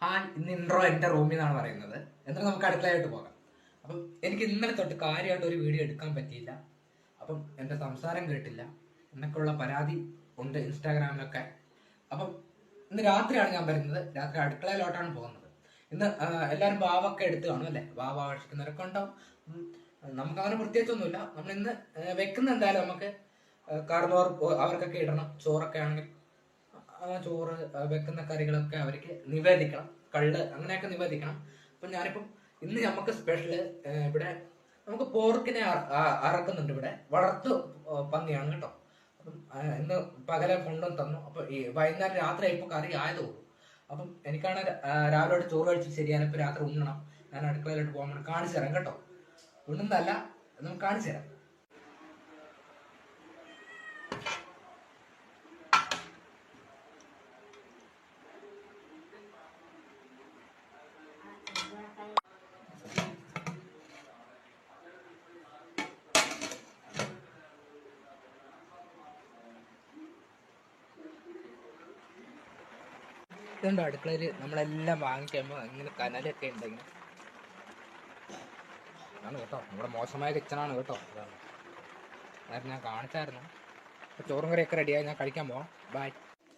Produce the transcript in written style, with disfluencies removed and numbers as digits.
Hi, ഇന്ന് intro എൻ്റെ റൂമിൽ നിന്നാണ് പറയുന്നത്. എന്നിട്ട് നമുക്ക് അടുക്കളയായിട്ട് പോകാം. അപ്പം എനിക്ക് ഇന്നലെ തൊട്ട് കാര്യമായിട്ട് ഒരു വീഡിയോ എടുക്കാൻ പറ്റിയില്ല. അപ്പം എൻ്റെ സംസാരം കേട്ടില്ല എന്നൊക്കെയുള്ള പരാതി ഉണ്ട് ഇൻസ്റ്റാഗ്രാമിലൊക്കെ. അപ്പം ഇന്ന് രാത്രിയാണ് ഞാൻ വരുന്നത്. രാത്രി അടുക്കളയിലോട്ടാണ് പോകുന്നത്. ഇന്ന് എല്ലാവരും വാവൊക്കെ എടുത്ത് കാണും അല്ലേ? വാവ ആവശ്യിക്കുന്നവരൊക്കെ ഉണ്ടാവും. നമുക്കങ്ങനെ പ്രത്യേകിച്ചൊന്നുമില്ല. നമ്മൾ ഇന്ന് വെക്കുന്ന എന്തായാലും നമുക്ക് കാർന്നോർ അവർക്കൊക്കെ ഇടണം. ചോറൊക്കെ ആണെങ്കിൽ ചോറ് വെക്കുന്ന കറികളൊക്കെ അവർക്ക് നിവേദിക്കണം. കള്ള് അങ്ങനെയൊക്കെ നിവേദിക്കണം. അപ്പം ഞാനിപ്പം ഇന്ന് നമുക്ക് സ്പെഷ്യല് ഇവിടെ നമുക്ക് പോർക്കിനെ അറക്കുന്നുണ്ട്. ഇവിടെ വളർത്തു പന്നിയാണ് കേട്ടോ. അപ്പം ഇന്ന് പകലെ കൊണ്ടും തന്നു. അപ്പൊ ഈ വൈകുന്നേരം രാത്രി ആയപ്പോൾ കറി ആയതുള്ളൂ. അപ്പം എനിക്കാണ് രാവിലെ ചോറ് കഴിച്ച് ശരിയാണ്. ഇപ്പൊ രാത്രി ഉണ്ണണം. ഞാൻ അടുക്കളയിലോട്ട് പോകാൻ കാണിച്ചു തരാം കേട്ടോ. ഉണ്ണുന്നതല്ല, നമുക്ക് കാണിച്ചു തരാം. ഇതുണ്ട് അടുക്കളയിൽ നമ്മളെല്ലാം വാങ്ങിക്കുമ്പോൾ ഇങ്ങനെ കനലൊക്കെ ഉണ്ട്. ഇങ്ങനെ ആണ് കേട്ടോ. നമ്മുടെ മോശമായ കിച്ചണാണ് കേട്ടോ. അതാണ് ഞാൻ കാണിച്ചായിരുന്നു. ചോറും കറിയൊക്കെ റെഡിയായി. ഞാൻ കഴിക്കാൻ പോവാം. ബൈ.